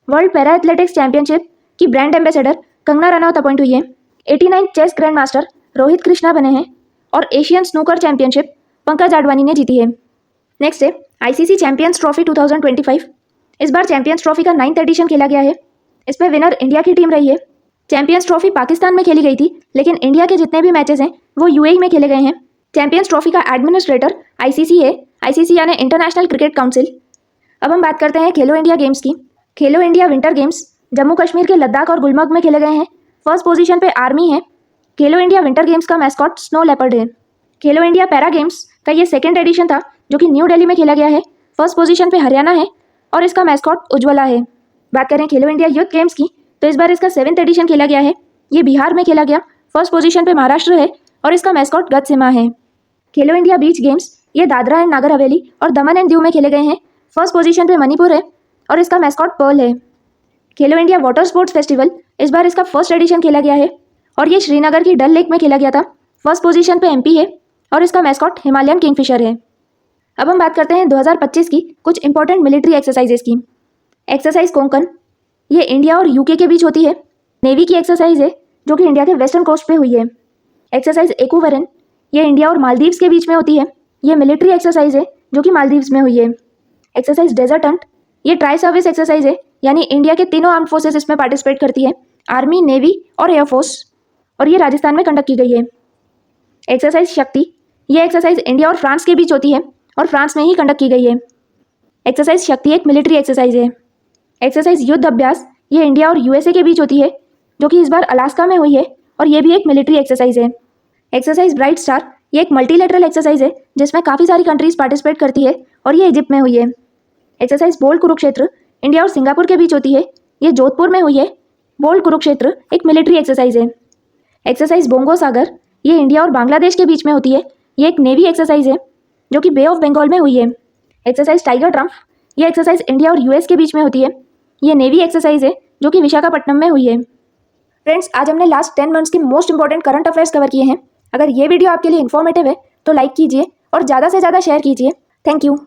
वर्ल्ड पैरा एथलेटिक्स चैंपियनशिप की brand ambassador Kangana Ranaut appoint हुई है। 89 chess grandmaster Rohit Krishna बने हैं और Asian snooker championship Pankaj Advani ने जीती है। नेक्स्ट है आईसीसी चैंपियंस ट्रॉफी 2025। इस बार चैंपियंस ट्रॉफी का 9th एडिशन खेला गया है। इसमें विनर इंडिया की टीम रही है। चैंपियंस ट्रॉफी पाकिस्तान में खेली गई थी, लेकिन इंडिया के जितने भी मैचेस हैं वो यूएई में खेले गए हैं। चैंपियंस ट्रॉफी का एडमिनिस्ट्रेटर आईसीसी है, आईसीसी यानी इंटरनेशनल क्रिकेट काउंसिल। अब हम बात करते हैं खेलो इंडिया गेम्स की। खेलो India winter games Jammu Kashmir के लद्दाख और गुलमर्ग में खेले गए हैं। फर्स्ट पोजीशन पे आर्मी है। खेलो इंडिया विंटर गेम्स का मैस्कॉट स्नो लेपर्ड है। खेलो इंडिया पैरा गेम्स का ये 2nd एडिशन था जो कि न्यू दिल्ली में खेला गया है। फर्स्ट पोजीशन पे हरियाणा है और इसका मैस्कॉट उज्ज्वला है। बात करें खेलो इंडिया यूथ गेम्स की तो इस बार इसका 7th एडिशन खेला गया है। ये बिहार में खेला गया। फर्स्ट पोजीशन पे महाराष्ट्र है और इसका मैस्कॉट गतसिमा है। खेलो इंडिया बीच गेम्स ये दादरा एंड नागर हवेली और दमन एंड दीव में खेले गए हैं। फर्स्ट पोजीशन पे मणिपुर है और इसका मैस्कॉट पर्ल है। खेलो इंडिया वाटर स्पोर्ट्स फेस्टिवल इस बार इसका 1st एडिशन खेला गया है और ये श्रीनगर की डल लेक में खेला गया था। फर्स्ट पोजीशन पे एमपी है और इसका मैस्कॉट हिमालयन किंगफिशर है। अब हम बात करते हैं 2025 की कुछ इंपॉर्टेंट मिलिट्री एक्सरसाइजेस की। एक्सरसाइज कोंकण ये इंडिया और यूके के बीच होती है। नेवी की एक्सरसाइज है जो कि इंडिया के वेस्टर्न कोस्ट पे हुई है। एक्सरसाइज एक्वावेरन ये इंडिया और मालदीव्स के बीच में होती है। ये मिलिट्री एक्सरसाइज है जो कि मालदीव्स में हुई है। एक्सरसाइज डेजर्ट हंट ये ट्राई सर्विस एक्सरसाइज है, यानी इंडिया के तीनों आर्म्ड फोर्सेस इसमें पार्टिसिपेट करती है, आर्मी, नेवी और एयरफोर्स, और ये राजस्थान में कंडक्ट की गई है। एक्सरसाइज शक्ति ये एक्सरसाइज इंडिया और फ्रांस के बीच होती है और फ्रांस में ही कंडक्ट की गई है। एक्सरसाइज शक्ति एक मिलिट्री एक्सरसाइज है। एक्सरसाइज युद्ध अभ्यास ये इंडिया और यूएसए के बीच होती है जो कि इस बार अलास्का में हुई है और ये भी एक मिलिट्री एक्सरसाइज है। एक्सरसाइज ब्राइट स्टार ये एक मल्टीलेटरल एक्सरसाइज है जिसमें काफ़ी सारी कंट्रीज पार्टिसिपेट करती है और ये इजिप्ट में हुई है। एक्सरसाइज बोल्ड कुरुक्षेत्र इंडिया और सिंगापुर के बीच होती है, ये जोधपुर में हुई है। बोल्ड कुरुक्षेत्र एक मिलिट्री एक्सरसाइज है। एक्सरसाइज बोंगो सागर ये इंडिया और बांग्लादेश के बीच में होती है, ये एक नेवी एक्सरसाइज है जो कि बे ऑफ बंगाल में हुई है। एक्सरसाइज टाइगर ट्रम्प ये एक्सरसाइज इंडिया और यूएस के बीच में होती है, ये नेवी एक्सरसाइज है जो कि विशाखापट्टनम में हुई है। फ्रेंड्स, आज हमने लास्ट 10 मंथ्स के most important current affairs cover किए हैं। अगर ये वीडियो आपके लिए इन्फॉर्मेटिव है तो लाइक कीजिए और ज़्यादा से ज़्यादा शेयर कीजिए। Thank you.